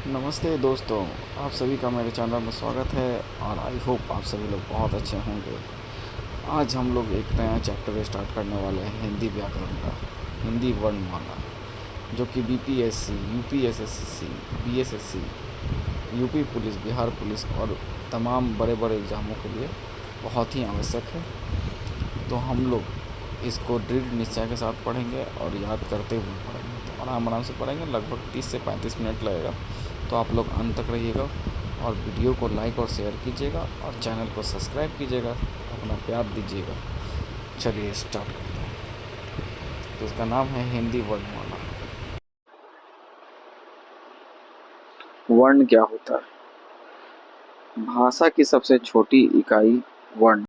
नमस्ते दोस्तों, आप सभी का मेरे चैनल में स्वागत है और आई होप आप सभी लोग बहुत अच्छे होंगे। आज हम लोग एक नया चैप्टर स्टार्ट करने वाले हैं हिंदी व्याकरण का, हिंदी वर्णमाला, जो कि BPSC, UPSSC, BSSC, UP police, Bihar police और तमाम बड़े बड़े एग्ज़ामों के लिए बहुत ही आवश्यक है। तो हम लोग इसको दृढ़ निश्चय के साथ पढ़ेंगे और याद करते हुए पढ़ेंगे। तो आराम आराम से पढ़ेंगे, लगभग 30 से 35 मिनट लगेगा। तो आप लोग अंत तक रहिएगा और वीडियो को लाइक और शेयर कीजिएगा और चैनल को सब्सक्राइब कीजिएगा, अपना प्यार दीजिएगा। चलिए स्टार्ट करते हैं। तो इसका नाम है हिंदी वर्णमाला। वर्ण क्या होता है? भाषा की सबसे छोटी इकाई वर्ण।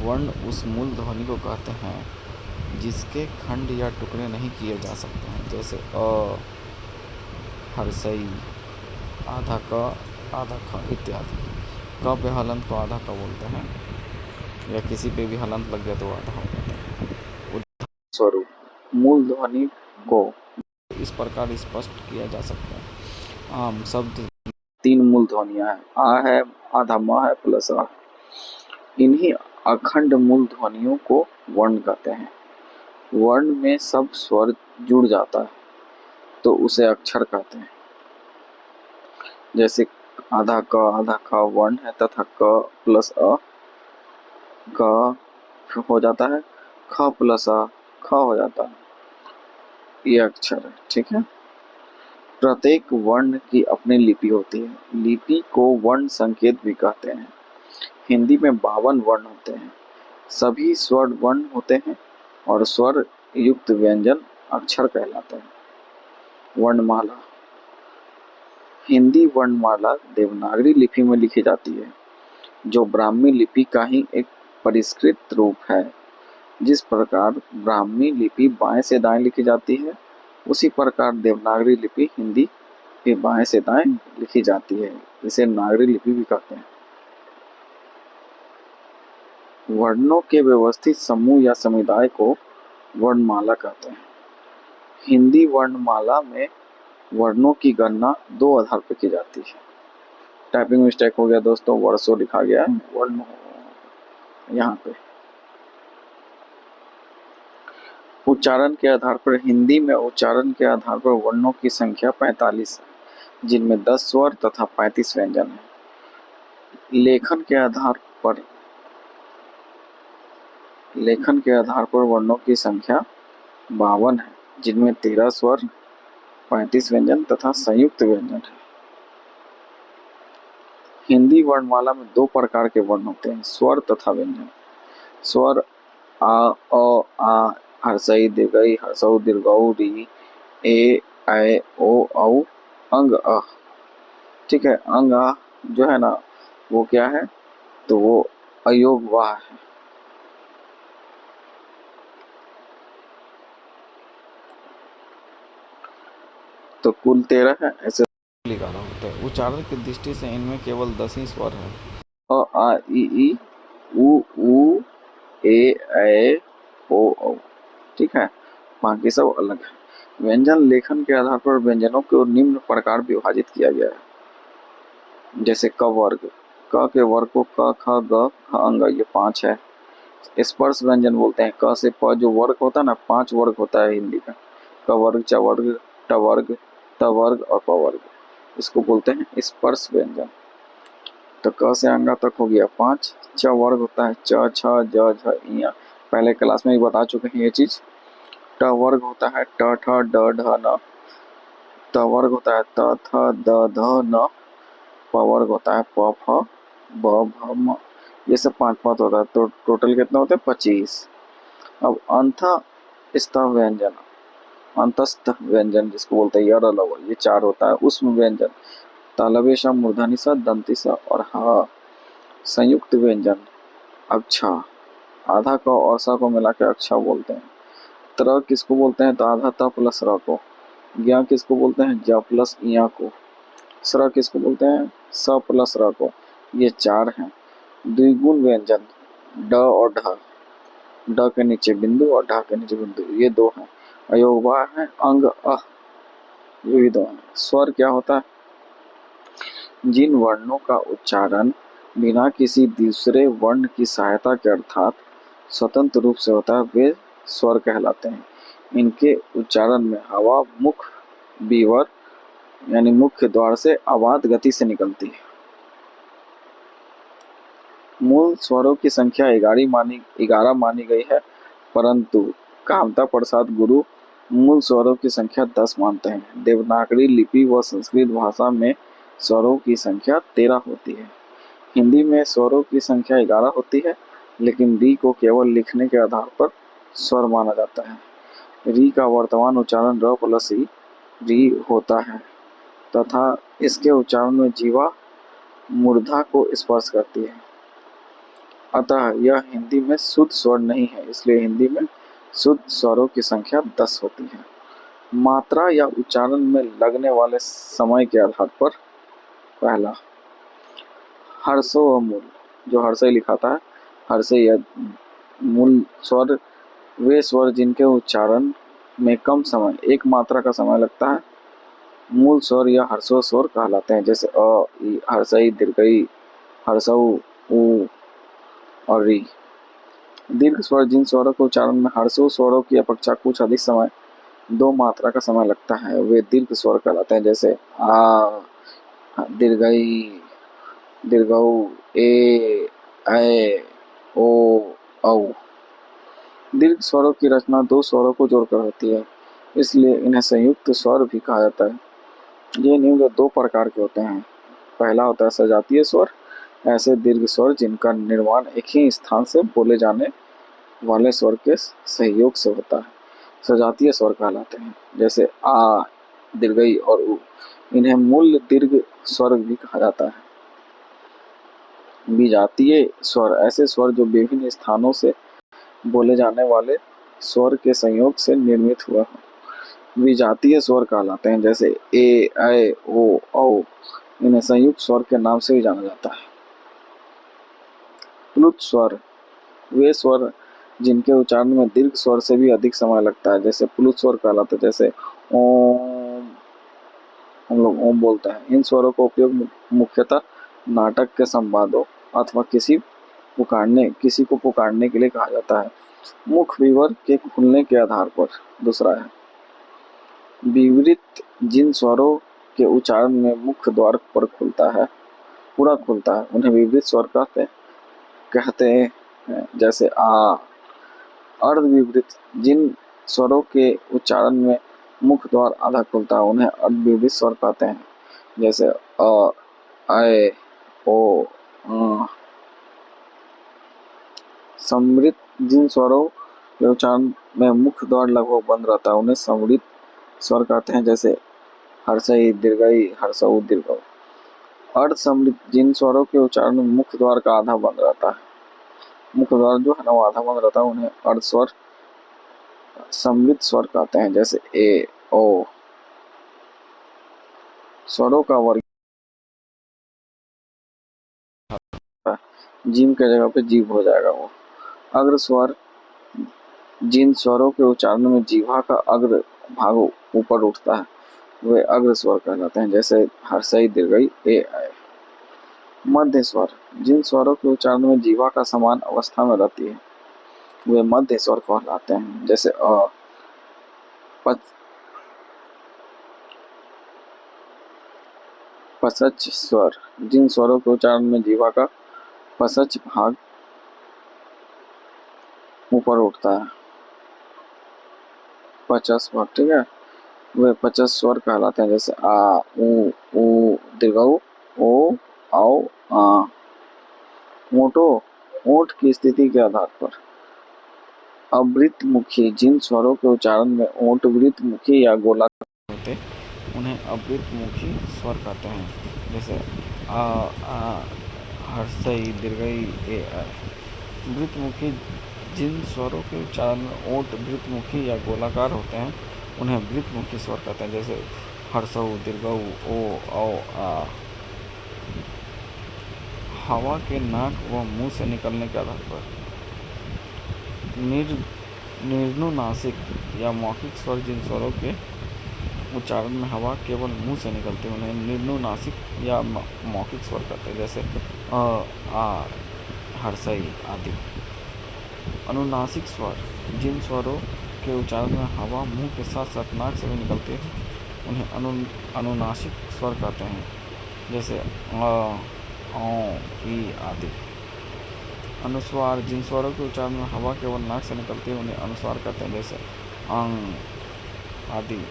वर्ण उस मूल ध्वनि को कहते हैं जिसके खंड या टुकड़े नहीं किए जा सकते हैं, जैसे अ, हर्षई, आधा क, आधा ख इत्यादि। क पे हलंत को आधा क बोलते हैं, या किसी पे भी हलंत लग जाए तो आधा हो जाता है। स्वरूप मूल ध्वनि को इस प्रकार स्पष्ट किया जा सकता है। आम शब्द तीन मूल ध्वनियां हैं, आ है, आधा म है, प्लस आ। इन्हीं अखंड मूल ध्वनियों को वर्ण कहते हैं। वर्ण में सब स्वर जुड़ जाता है तो उसे अक्षर कहते हैं। जैसे आधा क आधा ख वर्ण है तथा क प्लस अ क हो जाता है, ख प्लस अ ख हो जाता है। ये अक्षर है, ठीक है। प्रत्येक वर्ण की अपनी लिपि होती है। लिपि को वर्ण संकेत भी कहते हैं। हिंदी में 52 वर्ण होते हैं। सभी स्वर वर्ण होते हैं और स्वर युक्त व्यंजन अक्षर कहलाते हैं। वर्णमाला। हिंदी वर्णमाला देवनागरी लिपि में लिखी जाती है, जो ब्राह्मी लिपि का ही एक परिष्कृत रूप है। जिस प्रकार ब्राह्मी लिपि बाएं से दाएं लिखी जाती है, उसी प्रकार देवनागरी लिपि हिंदी के बाएं से दाएं लिखी जाती है। इसे नागरी लिपि भी कहते हैं। वर्णों के व्यवस्थित समूह या समुदाय को वर्णमाला कहते हैं। हिंदी वर्णमाला में वर्णों की गणना दो आधार पर की जाती है। टाइपिंग मिस्टेक हो गया दोस्तों, वर्षों लिखा गया है, वर्ण यहाँ पे। उच्चारण के आधार पर हिंदी में उच्चारण के आधार पर वर्णों की संख्या 45 है, जिनमें 10 स्वर तथा 35 व्यंजन है। लेखन के आधार पर वर्णों की संख्या 52 है, जिनमें 13 स्वर, 35 व्यंजन तथा संयुक्त व्यंजन है। हिंदी वर्णमाला में दो प्रकार के वर्ण होते हैं, स्वर तथा व्यंजन। स्वर आ, अ, आ, हर्षई, दीर्घई, हर्षौ, दीर्घौ, री, ए, ऐ, ओ, औ, अंग, अ। ठीक है। अंग आ जो है ना, वो क्या है, तो वो अयोग वाह है। तो कुल 13 है। ऐसे लिखाना होता है। उच्चारण की दृष्टि से इनमें केवल 10 ही स्वर हैं। अ, आ, ई, उ, ए, ऐ, ओ, औ। ठीक है। बाकी सब अलग है। व्यंजन लेखन के आधार पर व्यंजनों को निम्न प्रकार विभाजित किया गया है। जैसे क वर्ग। क के वर्ग को क, ख, ग, घ, अंग, ये 5 है। स्पर्श व्यंजन बोलते हैं। क से प जो वर्ग होता है ना, 5 वर्ग होता है हिंदी का। क वर्ग, च वर्ग, ट वर्ग, त वर्ग और प वर्ग। इसको बोलते हैं स्पर्श व्यंजन। तो क से अंगा तक हो गया 5। च वर्ग होता है च, छ, ज, झ, इया। पहले क्लास में भी बता चुके हैं ये चीज। ट वर्ग होता है ट, ठ, ड, ढ, न। त वर्ग होता है त, थ, द, ध, न। प वर्ग होता है प, फ, ब, भ, म। ये सब 5 होता है, तो टोटल कितना होता है 25। अब अंत स्थ व्यंजन, अंतस्थ व्यंजन जिसको बोलते हैं य, र, ल, व, ये 4 होता है। उसमें व्यंजन तालव्य स, मूर्धनि स, दंती स और ह। संयुक्त व्यंजन अक्षा, आधा क और स को मिला के अक्षा बोलते हैं। त्र किसको बोलते हैं, तो आधा त प्लस र को। ज्ञ किसको बोलते हैं, ज प्लस इया को। स्र किसको बोलते हैं, स प्लस र को। ये 4 हैं। द्विगुण व्यंजन ड और ढ, ड के नीचे बिंदु और ढ के नीचे बिंदु, ये 2 हैं। अयोगवा है अंग, अ, ये भी 2 हैं। स्वर क्या होता है, जिन वर्णों का उच्चारण बिना किसी दूसरे वर्ण की सहायता के अर्थात स्वतंत्र रूप से होता है वे स्वर कहलाते हैं। इनके उच्चारण में हवा मुख्य बीवर यानी मुख्य द्वार से अबाध गति से निकलती है। मूल स्वरों की संख्या 11 मानी गई है, परंतु कामता प्रसाद गुरु मूल स्वरों की संख्या 10 मानते हैं। देवनागरी लिपि व संस्कृत भाषा में स्वरों की संख्या 13 होती है। हिंदी में स्वरों की संख्या 11 होती है, लेकिन री को केवल लिखने के आधार पर स्वर माना जाता है। री का वर्तमान उच्चारण र प्लस ई री होता है तथा इसके उच्चारण में जीवा मूर्धा को स्पर्श करती है। अतः यह हिंदी में शुद्ध स्वर नहीं है, इसलिए हिंदी में शुद्ध स्वरों की संख्या 10 होती है। मात्रा या उच्चारण में लगने वाले समय के आधार पर पहला हर्षो व मूल, जो हर्षय लिखाता है हर्षय या मूल स्वर वे स्वर जिनके उच्चारण में कम समय एक मात्रा का समय लगता है मूल स्वर या हर्षो स्वर कहलाते हैं, जैसे अ, ई, हर्षई, दीर्घई, हर्षऊ, उ और री। दीर्घ स्वर जिन स्वरों के उच्चारण में हर्षो स्वरों की अपेक्षा कुछ अधिक समय 2 मात्रा का समय लगता है वे दीर्घ स्वर कहलाते हैं, जैसे आ, दीर्घई, दीर्घऊ, ए, ऐ, ओ, औ। दीर्घ स्वरों की रचना 2 स्वरों को जोड़कर होती है, इसलिए इन्हें संयुक्त स्वर भी कहा जाता है। ये निम्न 2 प्रकार के होते हैं। पहला होता है सजातीय स्वर, ऐसे दीर्घ स्वर जिनका निर्माण एक ही स्थान से बोले जाने वाले स्वर के सहयोग से होता है, सजातीय स्वर कहलाते हैं, जैसे आ, दीर्घई और उ। इन्हें मूल दीर्घ स्वर भी कहा जाता है। विजातीय स्वर ऐसे स्वर जो विभिन्न स्थानों से बोले जाने वाले स्वर के संयोग से निर्मित हुआ हो विजातीय स्वर कहलाते हैं, जैसे ए, ऐ, ओ, औ। इन्हें संयुक्त स्वर के नाम से भी जाना जाता है। प्लुत स्वर वे स्वर जिनके उच्चारण में दीर्घ स्वर से भी अधिक समय लगता है, जैसे प्लुत स्वर कहलाते हैं, जैसे ओम, हम लोग ओम बोलते हैं। इन स्वरों का उपयोग मुख्यतः नाटक के संवादों अथवा किसी को पुकारने के लिए कहा जाता है, मुख्य विवर के खुलने के आधार पर। दूसरा है विवृत जिन स्वरों के उच्चारण में मुख्य द्वार पर पूरा खुलता है उन्हें विवृत स्वर कहते हैं, जैसे आ। अर्धविवृत जिन स्वरों के उच्चारण में मुख्य द्वार आधा खुलता है उन्हें अर्धविवृत स्वर कहते हैं, जैसे अ, ऐ, ओ, अ। समृत जिन स्वरों के उच्चारण में मुख्य द्वार लगभग बंद रहता है उन्हें समृत स्वर कहते हैं, जैसे हर्षई, दीर्घई, हर्षऊ, दीर्घऊ। अर्ध समृत जिन स्वरों के उच्चारण में मुख्य द्वार का आधा बंद रहता है, मुख्य द्वार जो है ना वो आधा बंद रहता है, उन्हें अर्ध स्वर समृत स्वर कहते हैं, जैसे ए, ओ। स्वरों का वर्ग जीम के जगह पे जीव हो जाएगा वो। अग्र स्वर जिन स्वरों के उच्चारण में जीवा का अग्र भाग ऊपर उठता है वे अग्र स्वर कहलाते हैं, जैसे हर्षई, दीर्घई, ए, ऐ। मध्य स्वर जिन स्वरों के उच्चारण में जीवा का समान अवस्था में रहती है वे मध्य स्वर कहलाते हैं, जैसे अ। पसच स्वर जिन स्वरों के उच्चारण में जीवा का पसच भाग ऊपर उठता है, पचस स्वर, ठीक है, वे पचस स्वर कहलाते हैं, जैसे आ, उ, दीर्घऊ, ओ, औ, आ। ओंठों ओंठ की स्थिति के आधार पर अवृत मुखी जिन स्वरों के उच्चारण में ओंठ वृत्त मुखी या गोलाकार होते उन्हें अवृत मुखी स्वर कहते हैं, जैसे आ, हर्षई, दीर्घई, ए, ऐ। वृत्त मुखी जिन स्वरों के उच्चारण में ओंठ वृत्त मुखी या गोलाकार होते हैं उन्हें वृत्त मुखी स्वर कहते हैं, जैसे हर्षऊ, दीर्घऊ, ओ, औ, आ। हवा के नाक व मुंह से निकलने के आधार पर निर्नुनासिक या मौखिक स्वर जिन स्वरों के उच्चारण में हवा केवल मुंह से निकलती है उन्हें निर्नुनासिक या मौखिक स्वर कहते हैं, जैसे आ, हर्षई आदि। अनुनासिक स्वर, जिन स्वरों के उच्चारण में हवा मुंह के साथ साथ नाक से भी निकलती है उन्हें अनुनासिक स्वर कहते हैं, जैसे अ, औ, ई आदि। अनुस्वार, जिन स्वरों के उच्चारण में हवा केवल नाक से निकलती है उन्हें अनुस्वार कहते हैं, जैसे अंग आदि।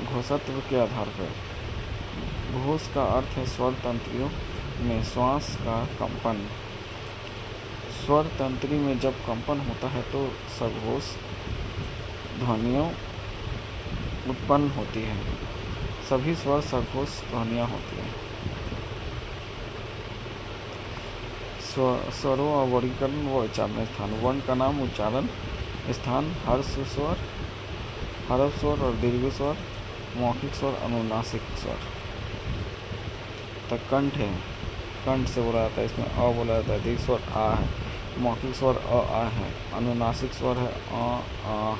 घोषत्व के आधार पर घोष का अर्थ है स्वर तंत्रियों में श्वास का कंपन। स्वर तंत्री में जब कंपन होता है तो सघोष ध्वनियों उत्पन्न होती है। सभी स्वर सघोष ध्वनियाँ होती हैं। स्वरों और वर्गीकरण व उच्चारण स्थान। वर्ण का नाम, उच्चारण स्थान, हर्ष स्वर, हरव स्वर और दीर्घ स्वर, मौखिक स्वर, अनुनासिक स्वर। तो कंठ है, कंठ से बोला जाता है, इसमें अ बोला जाता है, दीर्घ स्वर आ है, मौखिक स्वर अ आ है, अनुनासिक स्वर है आ।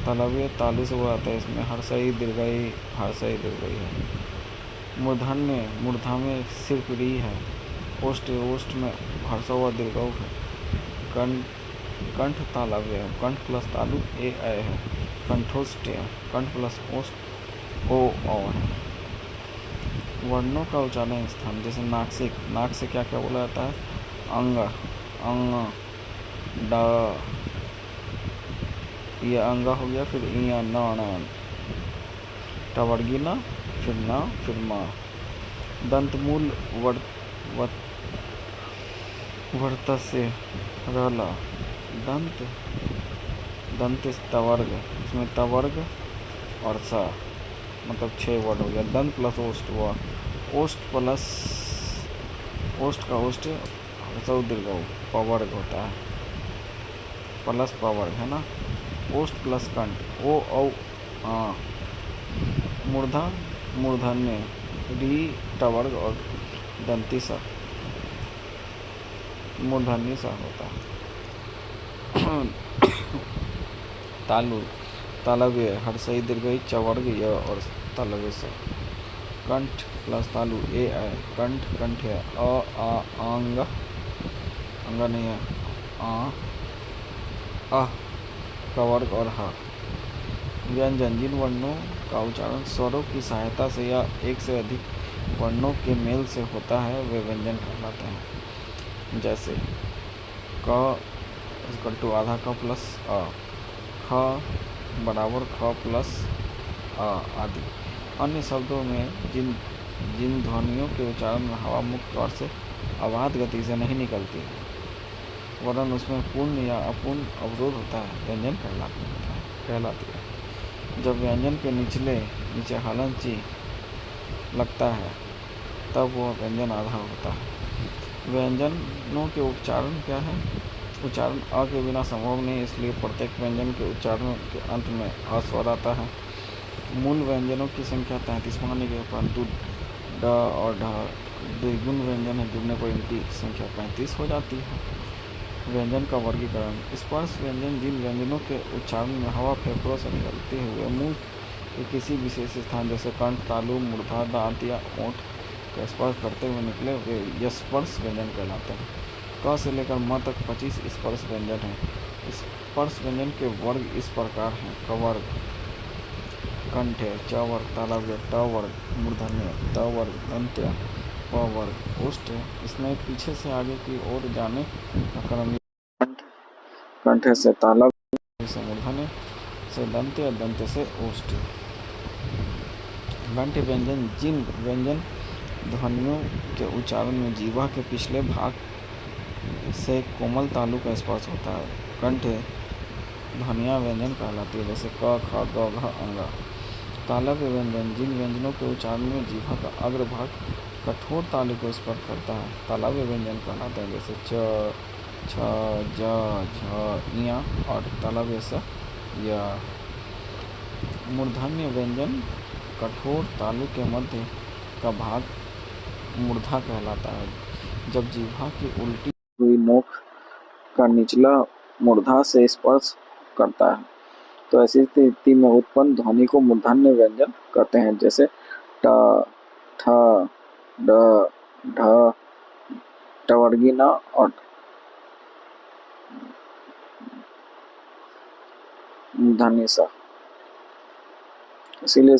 तालव्य तालु से बोला जाता है, इसमें हर्षई दीर्घई, हर्षई दीर्घई है। मूर्धन्य, मूर्धा में सिर्फ री है। ओष्ठ, ओष्ठ में हर्षा हुआ दीर्घऊ है। कंठ तालव्य है, कंठ प्लस तालु ए अय है। कंठोष्ठ, कंठ प्लस ओष्ठ ओ औ है। वर्णों का उच्चारण स्थान, जैसे नासिक, नाक से क्या क्या बोला जाता है, अंग, अंग, ड, यह अंगा हो गया, फिर इया न, टवर्गी न, फिर मा। दंतमूल वर्त से रला, दंत, दंत तवर्ग, इसमें तवर्ग और सा मतलब 6 वर्ड हो गया। दंत प्लस ओष्ठ हुआ, ओष्ठ प्लस ओष्ठ का ओष्ठ दीर्घ पवर्ग होता है, प्लस पवर्ग है ना। ओष्ठ प्लस कंठ ओ औ आ। मूर्धा, मूर्धन्य री टवर्ग और दंती सा, मूर्धन्य सा होता है। तालु, तालव्य हर्षई दीर्घई चवर्ग य और तालव्य सा। कंठ प्लस तालु ए आय, कंठ, कंठ है अ आ अंग, अंग नहीं है आ कवर्ग और हा। व्यंजन, जिन वर्णों का उच्चारण स्वरों की सहायता से या एक से अधिक वर्णों के मेल से होता है वे व्यंजन कहलाते हैं, जैसे क आधा क प्लस अ, ख बराबर ख प्लस अ आदि। अन्य शब्दों में जिन ध्वनियों के उच्चारण में हवा मुक्त तौर से अबाध गति से नहीं निकलती है, वरन उसमें पूर्ण या अपूर्ण अवरोध होता है, व्यंजन कहलाती है। जब व्यंजन के नीचे हलन ची लगता है तब वह व्यंजन आधा होता है। व्यंजनों के उच्चारण क्या है? उच्चारण अ के बिना संभव नहीं, इसलिए प्रत्येक व्यंजन के उच्चारण के अंत में अ स्वर आता है। मूल व्यंजनों की संख्या 33 मानी गई, परंतु ड और ढ द्विगुण व्यंजन है, जुड़ने पर इनकी संख्या 35 हो जाती है। व्यंजन का वर्गीकरण। स्पर्श व्यंजन, जिन व्यंजनों के उच्चारण में हवा फेफड़ों से निकलते हुए मुंह के किसी विशेष स्थान जैसे कंठ, तालु, मूर्धा, दांत या ओंठ का स्पर्श करते हुए निकले वे स्पर्श व्यंजन कहलाते हैं। क से लेकर म तक 25 स्पर्श व्यंजन हैं। स्पर्श व्यंजन के वर्ग इस प्रकार हैं: कवर्ग, कंठ, च वर्ग, तालव्य, ट वर्ग, मूर्धन्य, त वर्ग, दंत्य, प वर्ग, ओष्ठ। इसमें पीछे से आगे की ओर जाने का क्रम कंठ से तालव्य से मूर्धन्य से दंत्य, दंत्य से ओष्ठ। कंठ व्यंजन, जिन व्यंजन ध्वनियों के उच्चारण में जीवा के पिछले भाग से कोमल तालु का स्पर्श होता है, कंठ ध्वनियाँ व्यंजन कहलाती है, जैसे क, ख, ग, घ, अंग। तालव्य व्यंजन, जिन व्यंजनों के उच्चारण में जीवा का अग्रभाग कठोर तालु को स्पर्श करता है, तालव्य व्यंजन कहलाते हैं, जैसे च, छ, ज, झ, इया और तालव्य स, य। मूर्धन्य व्यंजन, कठोर तालु के मध्य का भाग मूर्धा कहलाता है, जब जीवा की उल्टी हुई नोक का निचला मूर्धा से स्पर्श करता है। तो ऐसी स्थिति में उत्पन्न ध्वनि को मूर्धन्य व्यंजन कहते हैं, जैसे ट, थ, ड, ढ, टवर्गी न और मूर्धन्य स। इसीलिए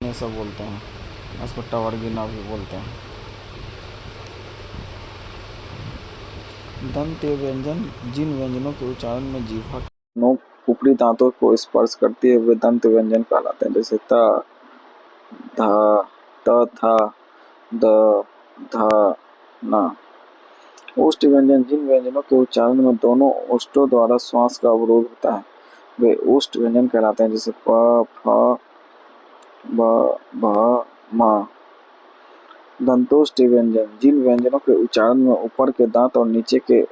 ये सब बोलते हैं, इसको टवर्गिना भी बोलते हैं। दंत व्यंजन जिन व्यंजनों के उच्चारण में जीवा नोक ऊपरी दांतों को स्पर्श करते हुए दंत व्यंजन कहलाते हैं, जैसे त, ध, त, थ, द, ध, न। ओष्ठ व्यंजन जिन व्यंजनों के उच्चारण में दोनों ओष्ठों द्वारा श्वास का अवरोध होता है वे ओष्ठ व्यंजन कहलाते हैं, जैसे प, फ, ब, भ, म। दंतोष्ठ व्यंजन जिन व्यंजनों के उच्चारण में ऊपर के दांत और नीचे के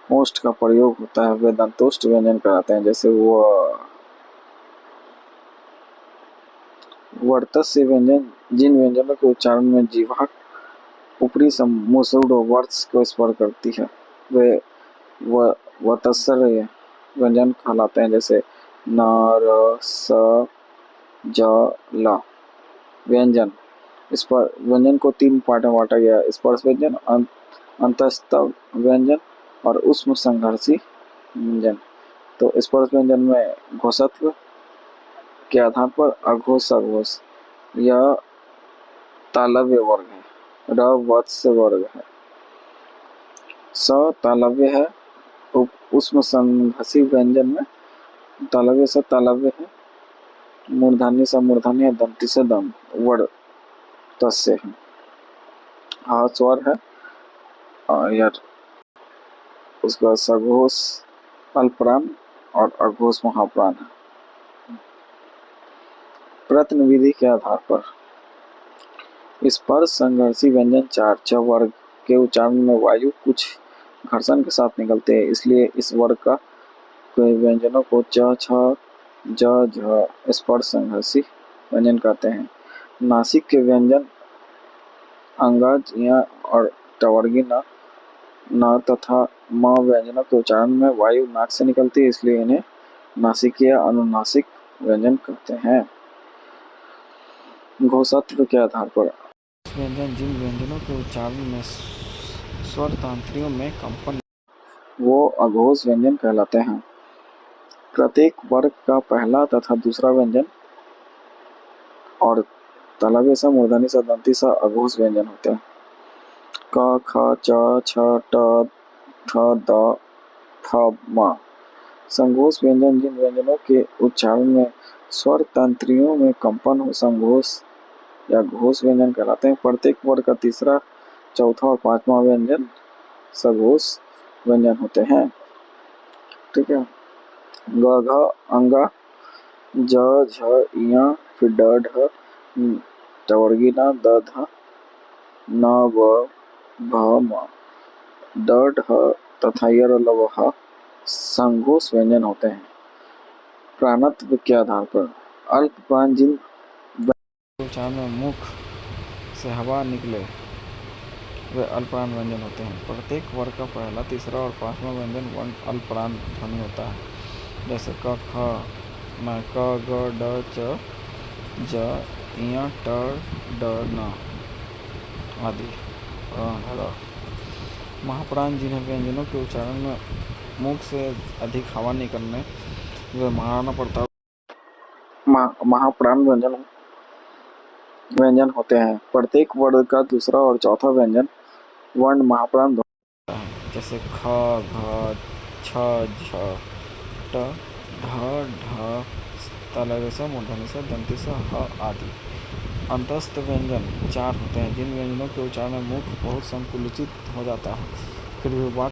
ओष्ठ का प्रयोग होता है वे दंतोष्ठ व्यंजन कहलाते हैं, जैसे वर्तस्य व्यंजन जिन व्यंजनों के उच्चारण में जीवा ऊपरी मुसुड़ वर्ष को स्पर्श करती है वे वतस्सर व्यंजन कहलाते हैं, जैसे न, र, स, ज, ल। व्यंजन व्यंजन को 3 पार्ट में बांटा गया है, स्पर्श व्यंजन, अंतस्थ व्यंजन और उष्म संघर्षी व्यंजन। तो स्पर्श व्यंजन में घोषत्व के आधार पर अघोष अघोष, यह तालव्य वर्ग है, र वत्स वर्ग है, स तालव्य है, उष्म संघर्षी व्यंजन में तालव्य स तालव्य है, मूर्धन्य स मूर्धन्य है, दंती स दम वर्ण तस्य है। हा स्वर है और यार उसके बाद सघोष अल्पप्राण और अघोष महाप्राण है। प्रत्न विधि के आधार पर स्पर्श संघर्षी व्यंजन 4 छ वर्ग के उच्चारण में वायु कुछ घर्षण के साथ निकलते हैं, इसलिए इस वर्ग का कई व्यंजनों को च, छ, ज, झ स्पर्श संघर्षी व्यंजन कहते हैं। नासिक के व्यंजन अंगा, जिया और टवर्गी न तथा म व्यंजनों के उच्चारण में वायु नाक से निकलती है, इसलिए इन्हें नासिकीय अनुनासिक व्यंजन कहते हैं। घोषत्व के आधार पर व्यंजन जिन व्यंजनों के उच्चारण में स्वर तंत्रियों में कंपन वो अघोष व्यंजन कहलाते हैं। प्रत्येक वर्ग का पहला तथा दूसरा व्यंजन और तालव्य स मूर्धन्य स दंती स अघोष व्यंजन होते हैं। क, ख, च, छ, ट, थ, द, थ, म। संघोष व्यंजन जिन व्यंजनों के उच्चारण में स्वर तंत्रियों में कंपन हो संघोष या घोष व्यंजन कहलाते हैं। प्रत्येक वर्ग का तीसरा, चौथा और पांचवा व्यंजन सघोष व्यंजन होते हैं। ठीक है। ग, घ, अंगा, ज, झ, इया, फिर ड, ढ, टवर्गी न, द, ध, न, व, भ, म। ड, ढ तथा य, ल, व, ह संघोष व्यंजन होते हैं। प्राणत्व के आधार पर अल्प प्राण जिन उच्चारण में मुख से हवा निकले वे अल्पप्राण व्यंजन होते हैं। प्रत्येक वर्ग का पहला, तीसरा और पांचवा व्यंजन वर्ण अल्पप्राण ध्वनि होता है, जैसे क, ख, न, क, ग, ड, च, ज, इया, ट, ड, न आदि। महाप्राण जिन्हें व्यंजनों के उच्चारण में मुख से अधिक हवा निकलने वे महाराणा प्रताप महाप्राण व्यंजन होते हैं। प्रत्येक वर्ग का दूसरा और चौथा व्यंजन वर्ण महाप्राण होता है, जैसे ख, घ, छ, झ, ट, ढ, ढ, तालव्य स मूर्धन्य स दंती स ह आदि। अंतस्थ व्यंजन 4 होते हैं, जिन व्यंजनों के उच्चारण में मुख बहुत संकुचित हो जाता है, फिर भी वाक्य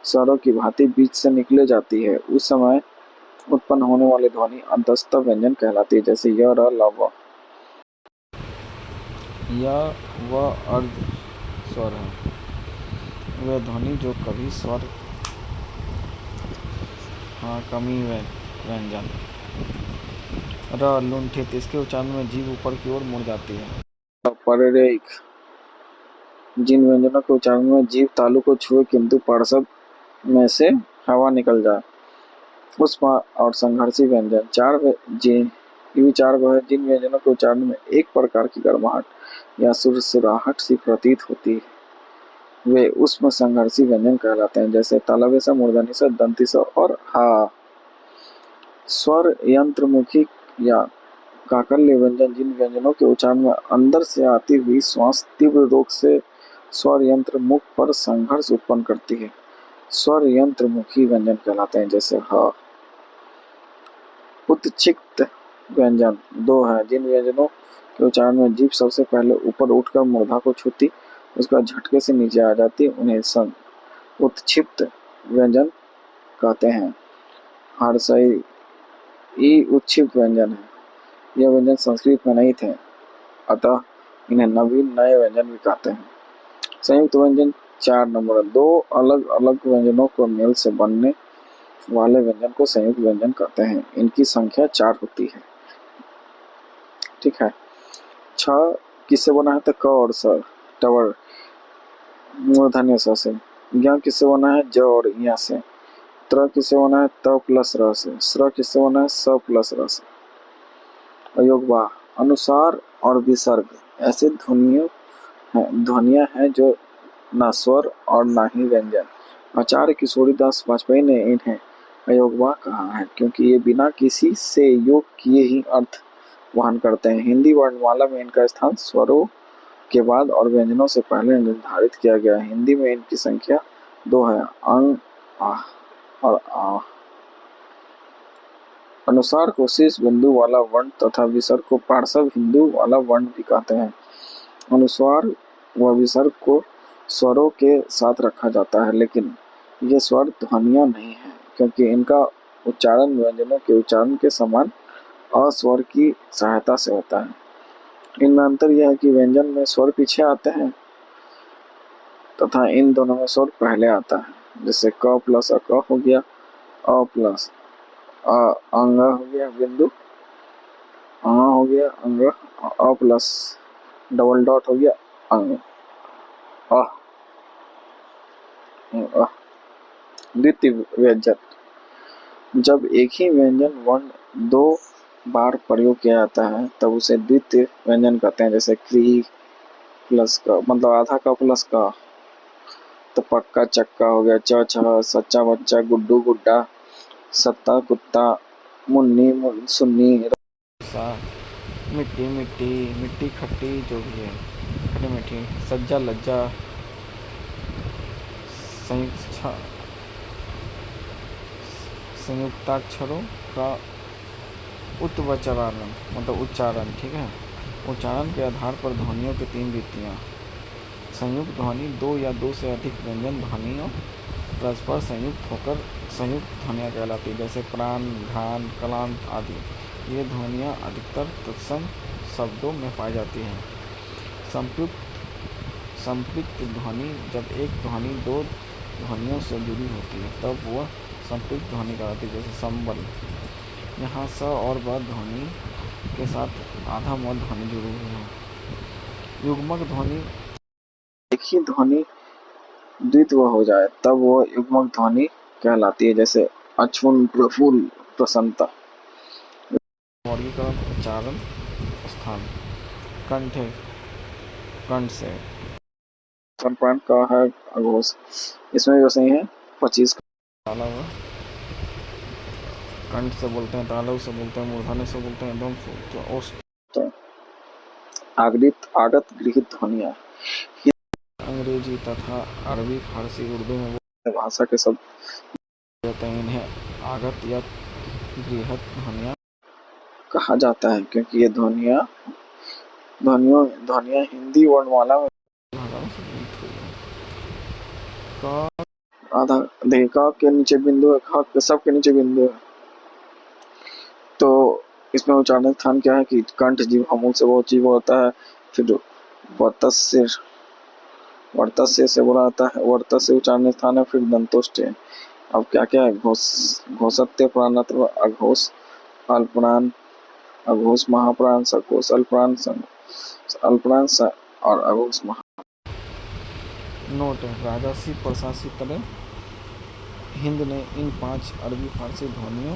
स्वरों की भांति बीच से निकले जाती है, उस समय उत्पन्न होने वाली ध्वनि अंतस्थ व्यंजन कहलाती है, जैसे य, र, ल, व। य, व अर्ध स्वर है, वे ध्वनि जो कभी स्वर कमी व्यंजन। र लुंठित, इसके उच्चारण में जीभ ऊपर की ओर मुड़ जाती है। पररेख जिन व्यंजनों के उच्चारण में जीभ तालु को छुए किंतु पार्श्व में से हवा निकल जाए, उष्मा और संघर्षी व्यंजन ये भी चार वह है जिन व्यंजनों के उच्चारण में एक प्रकार की गर्माहट या सुरसुराहट सी प्रतीत होती है वे उष्म संघर्षी व्यंजन कहलाते हैं, जैसे तालव्य स, मूर्धन्य स, दंती स और हा। स्वर यंत्रमुखी या काकल्य व्यंजन जिन व्यंजनों के उच्चारण में अंदर से आती हुई श्वास तीव्र रोक से स्वर यंत्र मुख पर संघर्ष उत्पन्न करती है, स्वर यंत्रमुखी व्यंजन कहलाते हैं, जैसे ह। उत्क्षिप्त व्यंजन दो हैं जिन व्यंजनों के उच्चारण में जीभ सबसे पहले ऊपर उठकर मूर्धा को छूती, उसका झटके से नीचे आ जाती, उन्हें उत्क्षिप्त व्यंजन कहते हैं। हर्षई ई उत्क्षिप्त व्यंजन है। यह व्यंजन संस्कृत में नहीं थे, अतः इन्हें नवीन नए व्यंजन भी कहते हैं। संयुक्त व्यंजन 4 नंबर, दो अलग अलग व्यंजनों को मेल से बनने वाले व्यंजन को संयुक्त व्यंजन कहते हैं। इनकी संख्या 4 होती है। ठीक है। छ किससे बना है? तो क और स, टवर मूर्धन्य स से। ज्ञ किससे बना है? ज और य से। त्र किससे बना है? त प्लस र से। स्र किससे बना है? स प्लस र से। अयोगवा अनुसार और विसर्ग ऐसे ध्वनियां हैं जो न स्वर और न ही व्यंजन। आचार्य किशोरीदास वाजपेयी ने इन्हें अयोगवा कहा है क्योंकि ये बिना किसी से योग किए ही अर्थ वहन करते हैं। हिंदी वर्णमाला में इनका स्थान स्वरों के बाद और व्यंजनों से पहले निर्धारित किया गया है। हिंदी में इनकी संख्या 2 है, अंग, आ और आ। अनुसार को शीर्ष बिंदु वाला वर्ण तथा विसर्ग को पार्श्व बिंदु वाला वर्ण भी कहते हैं। अनुस्वार व विसर्ग को स्वरों के साथ रखा जाता है, लेकिन ये स्वर ध्वनियां नहीं है क्योंकि इनका उच्चारण व्यंजनों के उच्चारण के समान अस्वर की सहायता से होता है। इनमें अंतर यह है कि व्यंजन में स्वर पीछे आते हैं तथा इन दोनों में स्वर पहले आता है। जैसे क प्लस अ क हो गया, अ प्लस अ अंग हो गया बिंदु, अ हो गया अंग, अ प्लस डबल डॉट हो गया अंग, अ। द्वितीय व्यंजन जब एक ही व्यंजन वर्ण 2 बार प्रयोग किया जाता है तब उसे द्वितीय व्यंजन कहते हैं। जैसे क्री प्लस का मतलब आधा का प्लस का, तो पक्का चक्का हो गया, च छ, सच्चा बच्चा, गुड्डू गुड्डा, सत्ता कुत्ता, मुन्नी सुन्नी। मिट्टी मिट्टी मिट्टी खट्टी जो भी है, खट्टी मीठी, सज्जा लज्जा। संयुक्ताक्षरों का उत्वचरण मतलब उच्चारण। ठीक है। उच्चारण के आधार पर ध्वनियों की 3 रीतियाँ। संयुक्त ध्वनि 2 या 2 से अधिक व्यंजन ध्वनियों परस्पर संयुक्त होकर संयुक्त ध्वनियाँ कहलाती है, जैसे प्राण, घ्राण, कलांत आदि। ये ध्वनियाँ अधिकतर तत्सम शब्दों में पाई जाती हैं। संपृक्त ध्वनि जब एक ध्वनि 2 ध्वनियों से जुड़ी होती है तब वह संपृक्त ध्वनि कहलाती है, जैसे संबल। यहाँ स और ब ध्वनि के साथ आधा म ध्वनि जुड़ी हुई है। युग्मक ध्वनि एक ही ध्वनि द्वित्व हो जाए तब वो युग्मक ध्वनि कहलाती है, जैसे अक्षुण, प्रफुल्ल, प्रसन्नता। वर्गीकरण उच्चारण स्थान। कंठ है, कंठ से प्राण का है अघोष, इसमें भी वैसे ही है 25 ताला हुआ। कंठ से बोलते हैं, तालव से बोलते हैं, मूर्धन्य से बोलते हैं, एकदम तो आगत गृहित ध्वनियाँ अंग्रेजी तथा अरबी, फारसी, उर्दू में भाषा के शब्द होते हैं। इन्हें आगत या गृहित ध्वनियाँ कहा जाता है क्योंकि ये ध्वनियाँ हिंदी वर्णमाला में आधा देखा के नीचे बिंदु है, खा के सब के नीचे बिंदु है। तो इसमें उच्चारण स्थान क्या है कि कंठ जीभ मूल से बहुत जीव होता है, फिर वर्तस्य से बोला जाता है, वर्तस्य उच्चारण स्थान है, फिर दंतोष्ठ है। अब क्या क्या है? घोषत्य, प्राणत्व, अघोष, अल्पप्राण, अघोष, महाप्राण, सघोष, अल्पप्राण, अल्पप्राण और अघोष महा। नोट है, राजसी प्रशासी तरह हिंद ने इन 5 अरबी फारसी ध्वनियों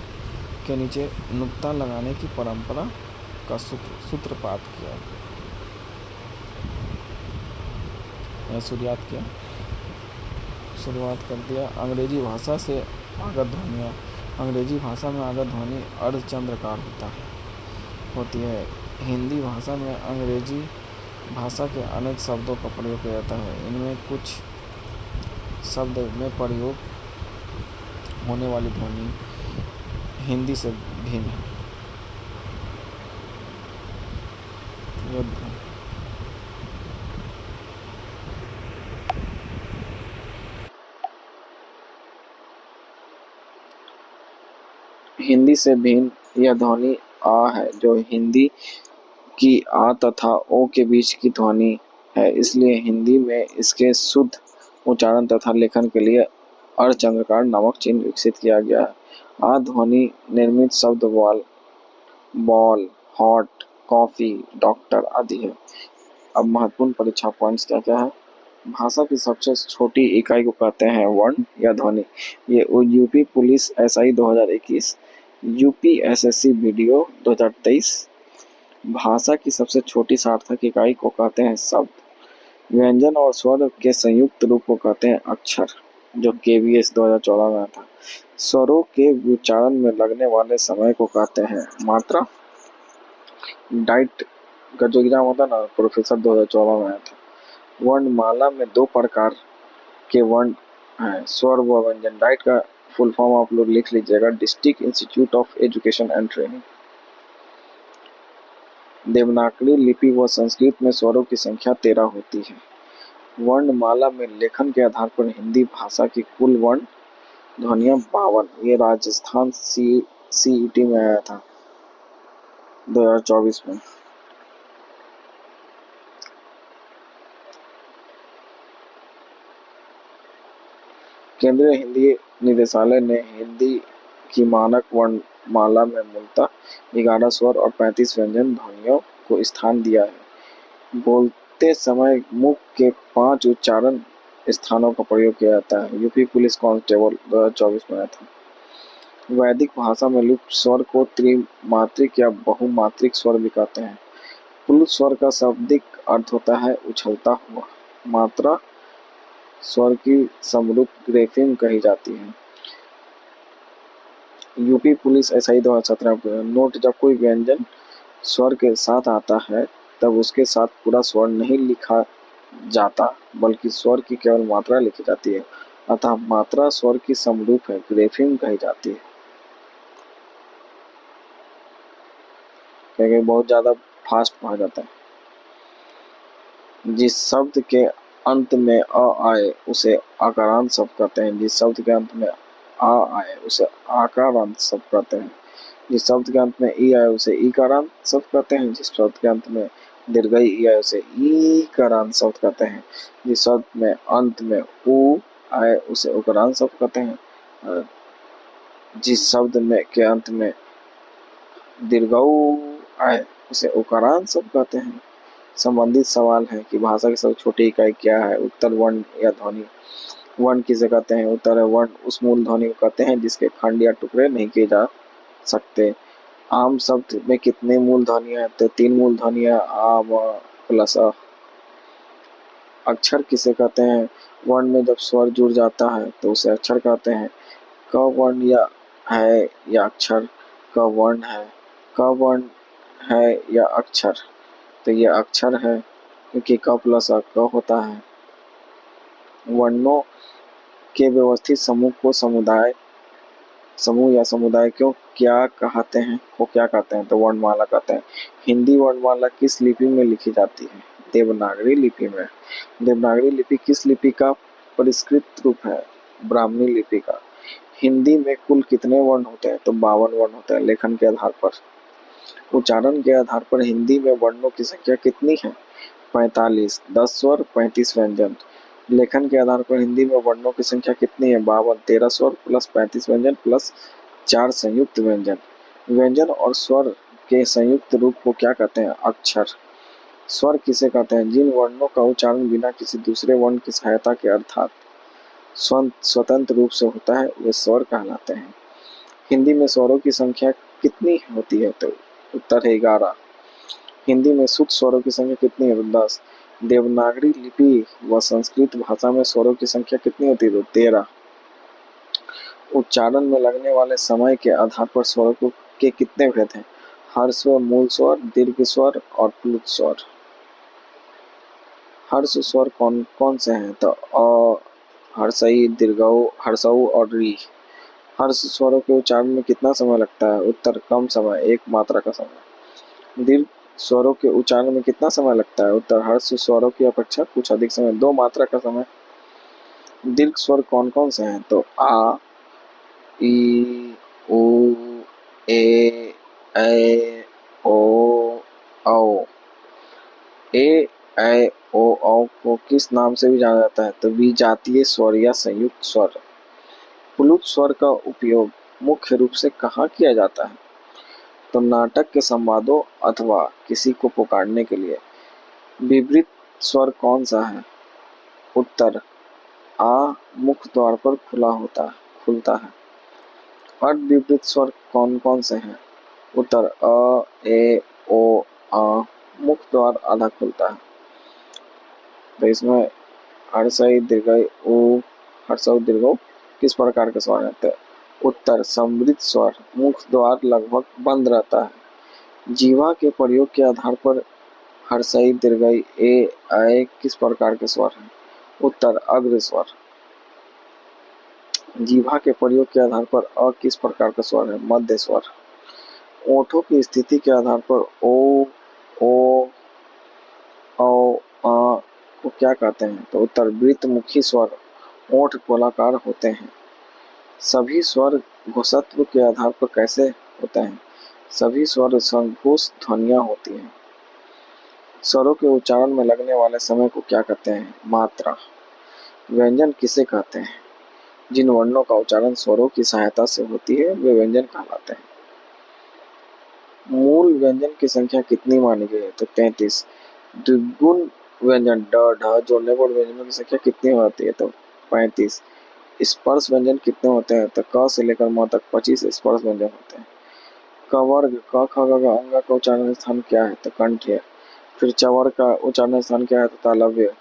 के नीचे नुक्ता लगाने की परंपरा का सूत्रपात किया या शुरुआत कर दिया। अंग्रेजी भाषा से आगत ध्वनियाँ। अंग्रेजी भाषा में आगत ध्वनि अर्धचंद्राकार होती है। हिंदी भाषा में अंग्रेजी भाषा के अनेक शब्दों का प्रयोग किया जाता है। इनमें कुछ शब्द में प्रयोग होने वाली ध्वनि हिंदी से भिन्न है। हिंदी से भिन्न यह ध्वनि आ है, जो हिंदी की आ तथा ओ के बीच की ध्वनि है। इसलिए हिंदी में इसके शुद्ध उच्चारण तथा लेखन के लिए अर्धचंद्राकार नामक चिन्ह विकसित किया गया है। आ ध्वनि निर्मित शब्द बॉल, हॉट, कॉफी, डॉक्टर आदि है। अब महत्वपूर्ण परीक्षा पॉइंट्स क्या क्या है। भाषा की सबसे छोटी इकाई को कहते हैं वर्ण या ध्वनि। ये UP police SI 2021, UP SSC video 2023। भाषा की सबसे छोटी सार्थक इकाई को कहते हैं शब्द। व्यंजन और स्वर के संयुक्त रूप को कहते हैं अक्षर, जो केवीएस 2014 में था। स्वरों के उच्चारण में लगने वाले समय को कहते हैं मात्रा। डाइट का जो एग्जाम होता ना, प्रोफेसर 2014 में आया था। वर्णमाला में 2 प्रकार के वर्ण हैं, स्वर व व्यंजन। डाइट का फुल फॉर्म आप लोग लिख लीजिएगा, district institute of education and training. Devanagari लिपि व संस्कृत में स्वरों की संख्या 13 होती है। वर्णमाला में लेखन के आधार पर हिंदी भाषा की कुल वर्ण ध्वनियाँ 52। ये राजस्थान सीईटी में आया था 2024 में। केंद्रीय हिंदी निदेशालय ने हिंदी की मानक वर्णमाला में मूलतः 11 स्वर और 35 व्यंजन ध्वनियों को स्थान दिया है। बोलते समय मुख के 5 उच्चारण स्थानों का प्रयोग किया जाता है। यूपी पुलिस कांस्टेबल 2024 में आया था। वैदिक भाषा में लुप्त स्वर को त्रिमात्रिक या बहुमात्रिक स्वर भी कहते हैं। प्लुत स्वर का शाब्दिक अर्थ होता है उछलता हुआ। मात्रा स्वर की समरूप ग्रेफिंग कही जाती है। यूपी पुलिस एसआई 2017 नोट, जब कोई व्यंजन स्वर के साथ आता है तब उसके साथ पूरा स्वर नहीं लिखा जाता, बल्कि स्वर की केवल मात्रा लिखी जाती है। अतः मात्रा स्वर की समरूप है, ग्रेफिंग कही जाती है। क्योंकि बहुत ज्यादा फास्ट पढ़ा जाता है। जिस शब्द के अंत में अ आए उसे आकारांत शब्द कहते हैं। जिस शब्द के अंत में आ आए उसे आकारांत शब्द कहते हैं। जिस शब्द के अंत में ई आए उसे ईकारांत शब्द कहते हैं। जिस शब्द के अंत में दीर्घई ई आए उसे ईकारांत शब्द कहते हैं। जिस शब्द में अंत में ऊ आए उसे उकारांत शब्द कहते हैं। जिस शब्द में के अंत में दीर्घऊ आए उसे उकारांत शब्द कहते हैं। संबंधित सवाल है कि भाषा की सबसे छोटी इकाई क्या है। उत्तर वर्ण या ध्वनि। वर्ण किसे कहते हैं? उत्तर है वर्ण उस मूल ध्वनि को कहते हैं जिसके खंड या टुकड़े नहीं किए जा सकते। आम शब्द में कितने मूल ध्वनियां हैं? तो 3 मूल ध्वनियां आ, व प्लस अ। अक्षर किसे कहते हैं? वर्ण में जब स्वर जुड़ जाता है तो उसे अक्षर कहते हैं। क वर्ण या है या अक्षर? क वर्ण है। क वर्ण है या अक्षर? तो ये अक्षर है, क्योंकि क प्लस अ क होता है। वर्णों के व्यवस्थित समूह को समूह या समुदाय को क्या कहते हैं? तो वर्णमाला कहते हैं। हिंदी वर्णमाला किस लिपि में लिखी जाती है? देवनागरी लिपि में। देवनागरी लिपि किस लिपि का परिष्कृत रूप है? ब्राह्मणी लिपि का। हिंदी में कुल कितने वर्ण होते हैं? तो 52 वर्ण होते हैं। लेखन के आधार पर, उच्चारण के आधार पर हिंदी में वर्णों की संख्या कितनी है? 45। 10 स्वर, 35 व्यंजन। लेखन के आधार पर हिंदी में वर्णों की संख्या कितनी है? 52। 13 स्वर प्लस 35 व्यंजन प्लस 4 संयुक्त व्यंजन। व्यंजन और स्वर के संयुक्त रूप को क्या कहते हैं? अक्षर। स्वर किसे कहते हैं? जिन वर्णों का उच्चारण बिना किसी दूसरे वर्ण की सहायता के, अर्थात स्वतंत्र रूप से होता है वे स्वर कहलाते हैं। हिंदी में स्वरों की संख्या कितनी होती है? तो उत्तर है 11। हिंदी में शुद्ध स्वरों की संख्या कितनी है? तो 10। देवनागरी लिपि व संस्कृत भाषा में स्वरों की संख्या कितनी होती है? तो 13। उच्चारण में लगने वाले समय के आधार पर स्वरों के कितने भेद हैं? हर्ष स्वर, मूल स्वर, दीर्घ स्वर और प्लुत स्वर। हर्ष स्वर कौन कौन से हैं? तो अ, हर्षई, दीर्घऊ, हर्षऊ और री। हर्ष स्वरों के उच्चारण में कितना समय लगता है? उत्तर कम समय, 1 मात्रा का समय। दीर्घ स्वरों के उच्चारण में कितना समय लगता है? उत्तर हर्ष स्वरों की अपेक्षा कुछ अधिक समय, 2 मात्रा का समय। दीर्घ स्वर कौन कौन से हैं? तो आ, ई, उ, ए, ऐ, ओ, औ। ए, ऐ, ओ, औ को किस नाम से भी जाना जाता है? तो विजातीय स्वर या संयुक्त स्वर। प्लुत स्वर का उपयोग मुख्य रूप से कहाँ किया जाता है? तो नाटक के संवादों अथवा किसी को पुकारने के लिए। विपरीत स्वर कौन सा है? उत्तर आ मुख द्वार पर खुलता है। अर्ध विपरीत स्वर कौन कौन से हैं? उत्तर अ, ए, ओ, आ मुख द्वार आधा खुलता है। तो इसमें हर्षई, दीर्घई, उ, हर्षऊ, दीर्घऊ किस प्रकार के स्वर हैं? तो उत्तर समृद्ध स्वर, मुख द्वार लगभग बंद रहता है। जीवा के प्रयोग के आधार पर हर्षई, दीर्घई, ए, ऐ किस प्रकार के स्वर हैं? उत्तर अग्र स्वर। जीवा के प्रयोग के आधार पर अ किस प्रकार का स्वर है? मध्य स्वर। ओठों की स्थिति के आधार पर ओ, औ, आ को क्या कहते हैं? तो उत्तर वृत्तमुखी स्वर। ओठ गोलाकार होते हैं। सभी स्वर घोषत्व के आधार पर कैसे होते हैं? सभी स्वर संघोष ध्वनियां होती हैं। स्वरों के उच्चारण में लगने वाले समय को क्या कहते हैं? मात्रा। व्यंजन किसे कहते हैं? जिन वर्णों का उच्चारण स्वरों की सहायता से होती है वे व्यंजन कहलाते हैं। मूल व्यंजन की संख्या कितनी मानी गई है? तो 33। द्विगुण व्यंजन ड, ढ जोड़ने पर व्यंजनों की संख्या कितनी होती है? तो 35। स्पर्श व्यंजन कितने होते हैं? तो क से लेकर म तक 25 स्पर्श व्यंजन होते हैं। क वर्ग क, ख, ग, घ, अंग का उच्चारण स्थान क्या है? तो कंठ है। फिर चवर्ग का उच्चारण स्थान क्या है? तो तालव्य।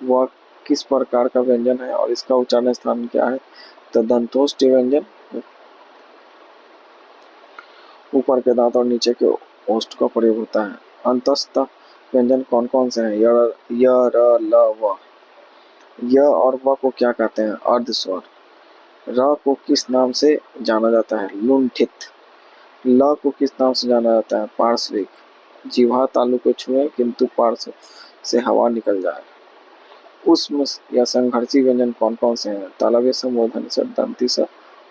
वह किस प्रकार का व्यंजन है और इसका उच्चारण स्थान क्या है? तो दंतोष्टि व्यंजन। ऊपर के दांत और नीचे के ओष्ठ का प्रयोग होता है। अंतस्थ व्यंजन कौन कौन से हैं? य, र, ल, व। य और व को क्या कहते हैं? अर्ध स्वर। र को किस नाम से जाना जाता है? लुंठित। ल को किस नाम से जाना जाता है? पार्श्विक। जिह्वा तालु को छुए किंतु पार्श्व से हवा निकल जाए। उष्म या संघर्षी व्यंजन कौन कौन से हैं? तालव्य स, मूर्धन्य स, दंती स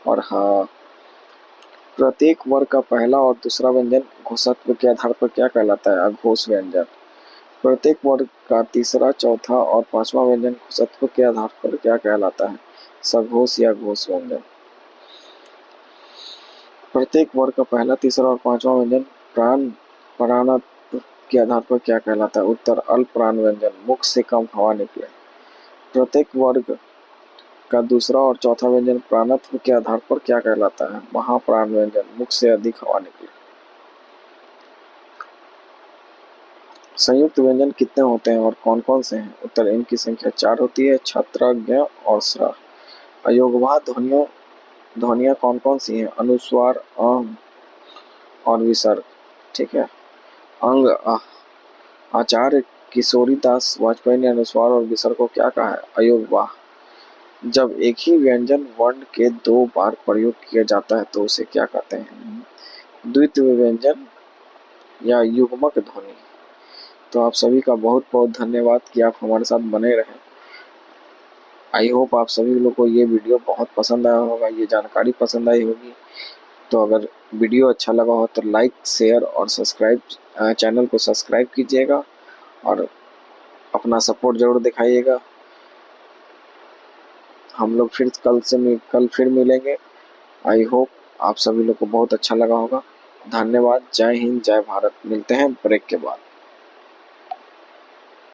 और ह। प्रत्येक वर्ग का पहला और दूसरा व्यंजन घोषत्व के आधार पर क्या कहलाता है? अघोष व्यंजन। प्रत्येक वर्ग का तीसरा, चौथा और पांचवा व्यंजन घोषत्व के आधार पर क्या कहलाता है? सघोष या घोष व्यंजन। प्रत्येक वर्ग का पहला, तीसरा और पांचवा व्यंजन प्राणत्व के आधार पर क्या कहलाता है? उत्तर अल्प प्राण व्यंजन, मुख से कम हवा निकले। प्रत्येक वर्ग का दूसरा और चौथा व्यंजन प्राणत्व के आधार पर क्या कहलाता है? महाप्राण व्यंजन, मुख से अधिक हवा निकले। संयुक्त व्यंजन कितने होते हैं और कौन कौन से हैं? उत्तर इनकी संख्या 4 होती है, छत्र, ज्ञ और स्र। अयोगवाह ध्वनियां कौन कौन सी हैं? अनुस्वार, और विसर्ग। ठीक है। अंग आचार्य किशोरीदास वाजपेयी ने अनुस्वार और विसर्ग को क्या कहा है? अयोगवाह। जब एक ही व्यंजन वर्ण के 2 बार प्रयोग किया जाता है तो उसे क्या कहते हैं? द्वित्व व्यंजन या युग्मक ध्वनि। तो आप सभी का बहुत बहुत धन्यवाद कि आप हमारे साथ बने रहे। आई होप आप सभी लोगों को ये वीडियो बहुत पसंद आया होगा, ये जानकारी पसंद आई होगी। तो अगर वीडियो अच्छा लगा हो तो लाइक, शेयर और चैनल को सब्सक्राइब कीजिएगा और अपना सपोर्ट जरूर दिखाइएगा। हम लोग कल फिर मिलेंगे। आई होप आप सभी लोग को बहुत अच्छा लगा होगा। धन्यवाद। जय हिंद, जय भारत। मिलते हैं ब्रेक के बाद।